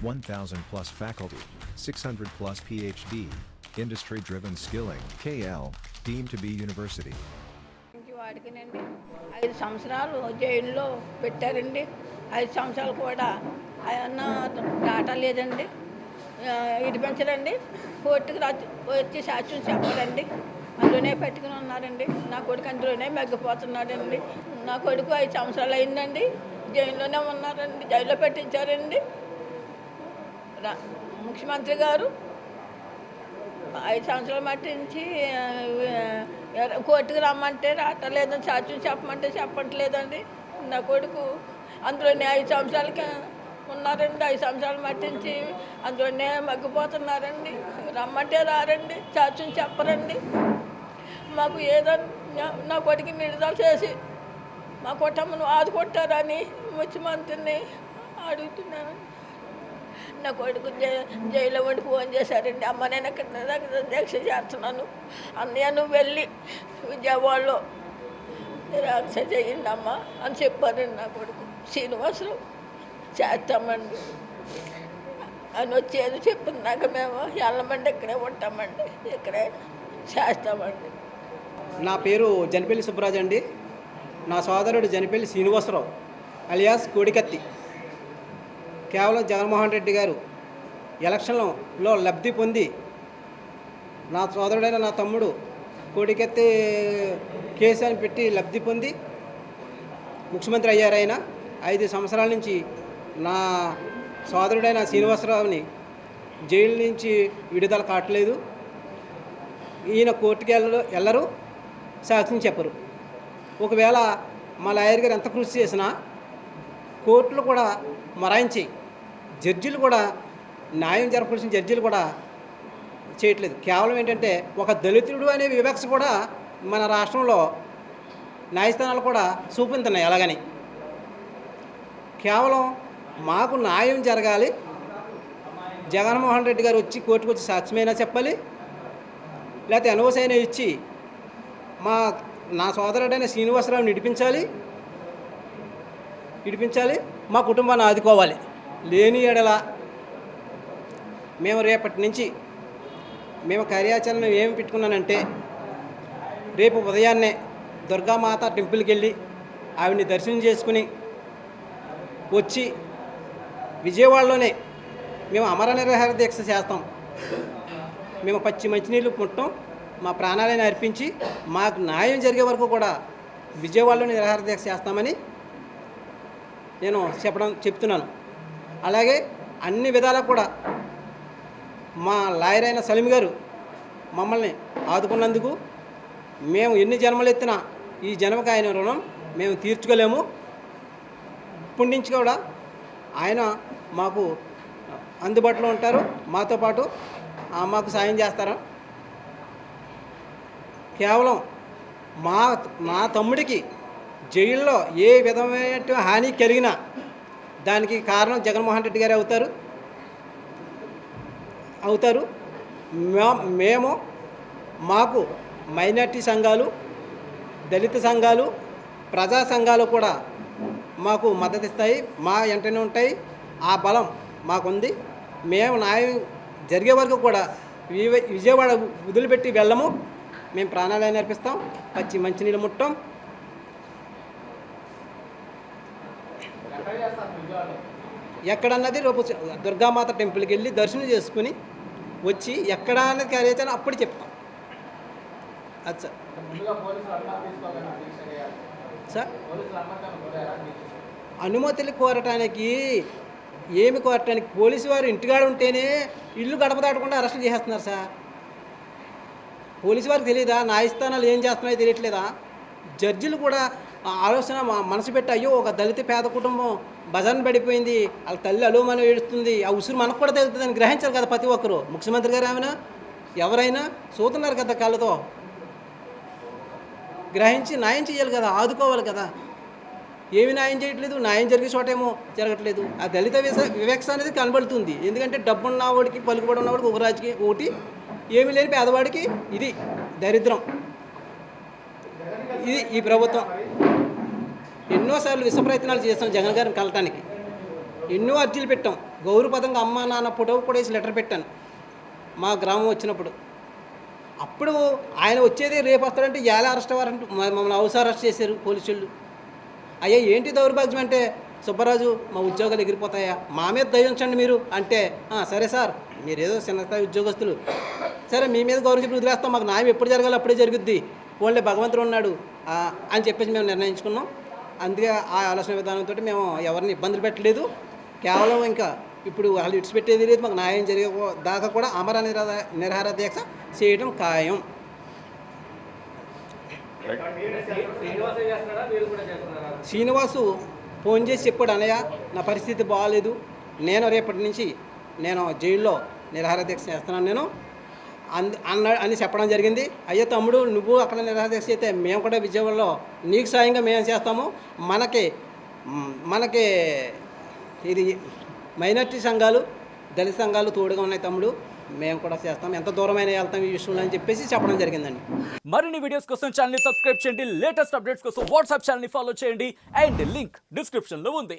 1,000 plus faculty, 600 plus PhD, industry-driven skilling, KL, deemed to be university. వాడికినండి 5 సంవత్సరాలు జైల్లో పెట్టారండి. 5 సంవత్సరాలు కూడా ఆయన డాటా లేదండి, ఇడిపించరండి. కోర్టుకు వచ్చి సాక్ష్యం చెప్పరండి. అందులోనే పెట్టుకుని ఉన్నారండి. నా కొడుకు అందులోనే మగ్గిపోతున్నాడండి. నా కొడుకు 5 సంవత్సరాలు అయిందండి, జైల్లోనే ఉన్నారండి, జైల్లో పెట్టించారండి. ముఖ్యమంత్రి గారు 5 సంవత్సరాల మట్టించి కోర్టుకు రమ్మంటే రావట్లేదని, సాక్ష్యం చెప్పమంటే చెప్పట్లేదండి. నా కొడుకు అందులోనే 5 సంవత్సరాలకి ఉన్నారండి. 5 సంవత్సరాలు మట్టించి అందులోనే మగ్గిపోతున్నారండి. రమ్మంటే రారండి, సాక్ష్యం చెప్పరండి. మాకు ఏదన్నా నా కొడుకు విడుదల చేసి మా కుటుంబం ఆదుకుంటారని ముఖ్యమంత్రిని అడుగుతున్నాను. నా కొడుకు జైల్లో ఉండి ఫోన్ చేశారండి. అమ్మ నేను ఇక్కడ దీక్ష చేస్తున్నాను, అన్నయ్య నువ్వు వెళ్ళి విజయవాడలో దీక్ష చేయండి అమ్మ అని చెప్పారండి. నా కొడుకు శ్రీనివాసరావు చేస్తామండి అని వచ్చేది చెప్పినాక మేము వెళ్ళమండి, ఇక్కడే ఉంటామండి, ఇక్కడే చేస్తామండి. నా పేరు జనపల్లి సుబ్బరాజు అండి. నా సోదరుడు జనపల్లి శ్రీనివాసరావు అలియాస్ కోడికత్తి. కేవలం జగన్మోహన్ రెడ్డి గారు ఎలక్షన్లో లబ్ధి పొంది నా సోదరుడైన నా తమ్ముడు కోడికత్తి కేసు అని పెట్టి లబ్ధి పొంది ముఖ్యమంత్రి అయ్యారు. ఆయన 5 సంవత్సరాల నుంచి నా సోదరుడైన శ్రీనివాసరావుని జైలు నుంచి విడుదల కావట్లేదు. ఈయన కోర్టుకి వెళ్ళరు, సాక్ష్యం చెప్పరు. ఒకవేళ మా లాయర్ గారు ఎంత కృషి చేసినా కోర్టులు కూడా మరాయించి జడ్జిలు కూడా న్యాయం జరపాల్సిన జడ్జిలు కూడా చేయట్లేదు. కేవలం ఏంటంటే ఒక దళితుడు అనే వివక్ష కూడా మన రాష్ట్రంలో న్యాయస్థానాలు కూడా చూపించున్నాయి. అలాగని కేవలం మాకు న్యాయం జరగాలి, జగన్మోహన్ రెడ్డి గారు వచ్చి కోర్టుకు వచ్చి సాక్ష్యమైనా చెప్పాలి, లేకపోతే ఎన్ఓసి అయినా ఇచ్చి నా సోదరుడైన శ్రీనివాసరావుని ఇడిపించాలి, మా కుటుంబాన్ని ఆదుకోవాలి. లేని ఎడల మేము రేపటి నుంచి మేము కార్యాచరణ ఏమి పెట్టుకున్నానంటే, రేపు ఉదయాన్నే దుర్గామాత టెంపుల్కి వెళ్ళి ఆవిడ్ని దర్శనం చేసుకుని వచ్చి విజయవాడలోనే మేము అమర నిరాహార దీక్ష చేస్తాం. మేము పచ్చి మంచినీళ్ళు పుట్టం, మా ప్రాణాలను అర్పించి మాకు న్యాయం జరిగే వరకు కూడా విజయవాడలో నిరాహార దీక్ష చేస్తామని నేను చెప్తున్నాను. అలాగే అన్ని విధాలకు కూడా మా లాయర్ అయిన సలీం గారు మమ్మల్ని ఆదుకున్నందుకు మేము ఎన్ని జన్మలు ఎత్తినా ఈ జన్మకు ఆయన రుణం మేము తీర్చుకోలేము. ఇప్పటి నుంచి కూడా ఆయన మాకు అందుబాటులో ఉంటారు, మాతో పాటు మాకు సాయం చేస్తారు. కేవలం మా తమ్ముడికి జైల్లో ఏ విధమైన హాని కలిగినా దానికి కారణం జగన్మోహన్ రెడ్డి గారే అవుతారు. మాకు మైనార్టీ సంఘాలు, దళిత సంఘాలు, ప్రజా సంఘాలు కూడా మాకు మద్దతు ఇస్తాయి, మా వెంటనే ఉంటాయి. ఆ బలం మాకుంది. మేము న్యాయం జరిగే వరకు కూడా విజయవాడ వదిలిపెట్టి వెళ్ళము. మేము ప్రాణాలను అర్పిస్తాం, పచ్చి మంచినీళ్ళు ముట్టం. ఎక్కడన్నది రేపు దుర్గామాత టెంపుల్కి వెళ్ళి దర్శనం చేసుకుని వచ్చి ఎక్కడ అన్నది కార్యాచరణ అప్పుడు చెప్తాం. అది సార్ అనుమతులు కోరటానికి పోలీసు వారు ఇంటికాడ ఉంటేనే ఇల్లు గడప దాటకుండా అరెస్టులు చేసేస్తున్నారు సార్. పోలీసు వారికి తెలియదా న్యాయస్థానాలు ఏం చేస్తున్నాయో తెలియట్లేదా? జడ్జిలు కూడా ఆలోచన మనసు పెట్టి, అయ్యో ఒక దళిత పేద కుటుంబం బజార్ని పడిపోయింది, వాళ్ళ తల్లి అలుమని ఏడుస్తుంది, ఆ ఉసురు మనకు కూడా తెలుస్తుందని గ్రహించారు కదా ప్రతి ఒక్కరు. ముఖ్యమంత్రి గారు ఏమైనా ఎవరైనా చూస్తున్నారు కదా కళ్ళతో, గ్రహించి న్యాయం చేయాలి కదా, ఆదుకోవాలి కదా. ఏమి న్యాయం చేయట్లేదు, న్యాయం జరిగే చోటేమో జరగట్లేదు. ఆ దళిత వివక్ష అనేది కనబడుతుంది. ఎందుకంటే డబ్బున్నవాడికి పలుకుబడి ఉన్నవాడికి ఒక రాజకీయ ఒకటి, ఏమి లేని పేదవాడికి ఇది దరిద్రం. ఇది ఈ ప్రభుత్వం. ఎన్నోసార్లు విష ప్రయత్నాలు చేస్తాం జగన్ గారిని కలటానికి, ఎన్నో అర్జీలు పెట్టాం, గౌరవపదంగా అమ్మ నాన్న ఫోటో కూడా వేసి లెటర్ పెట్టాను మా గ్రామం వచ్చినప్పుడు. అప్పుడు ఆయన వచ్చేది రేపు వస్తాడంటే ఎలా అరెస్ట్ వారెంట్ మమ్మల్ని హౌస్ అరెస్ట్ చేశారు పోలీసులు. అయ్యా ఏంటి దౌర్భాగ్యం అంటే, సుబ్బరాజు మా ఉద్యోగాలు ఎగిరిపోతాయా, మా మీద దయ ఉంచండి మీరు అంటే, సరే సార్ మీరేదో చిన్నస్థాయి ఉద్యోగస్తులు, సరే మీ మీద గౌరవం చెప్పి వదిలేస్తాం, మాకు న్యాయం ఎప్పుడు జరగాలో అప్పుడే జరుగుద్ది, పోన్లే భగవంతుడు ఉన్నాడు అని చెప్పేసి మేము నిర్ణయించుకున్నాం. అందుకే ఆ ఆలోచన విధానంతో మేము ఎవరిని ఇబ్బందులు పెట్టలేదు. కేవలం ఇంకా ఇప్పుడు వాళ్ళు విడిచిపెట్టేది లేదు, మాకు న్యాయం జరిగే దాకా కూడా అమర నిరాహార దీక్ష చేయడం ఖాయం. శ్రీనివాసు ఫోన్ చేసి చెప్పాడు, అన్నయ్య నా పరిస్థితి బాగాలేదు, నేను రేపటి నుంచి నేను జైల్లో నిరాహార దీక్ష చేస్తున్నాను నేను అని చెప్పడం జరిగింది. అయ్యో తమ్ముడు, నువ్వు అక్కడ నిరాహార దీక్ష చేస్తే మేము కూడా విజయవాడలో నీకు సాయంగా మేము చేస్తాము, మనకి ఇది మైనార్టీ సంఘాలు దళిత సంఘాలు తోడుగా ఉన్నాయి తమ్ముడు, మేము కూడా చేస్తాం, ఎంత దూరమైన వెళ్తాం ఈ విషయంలో అని చెప్పేసి చెప్పడం జరిగిందండి. మరిన్ని వీడియోస్ కోసం ఛానల్ ని సబ్స్క్రైబ్ చేయండి, లేటెస్ట్ అప్డేట్స్ కోసం వాట్సాప్ ఛానల్ ని ఫాలో చేయండి అండ్ లింక్ డిస్క్రిప్షన్ లో ఉంది.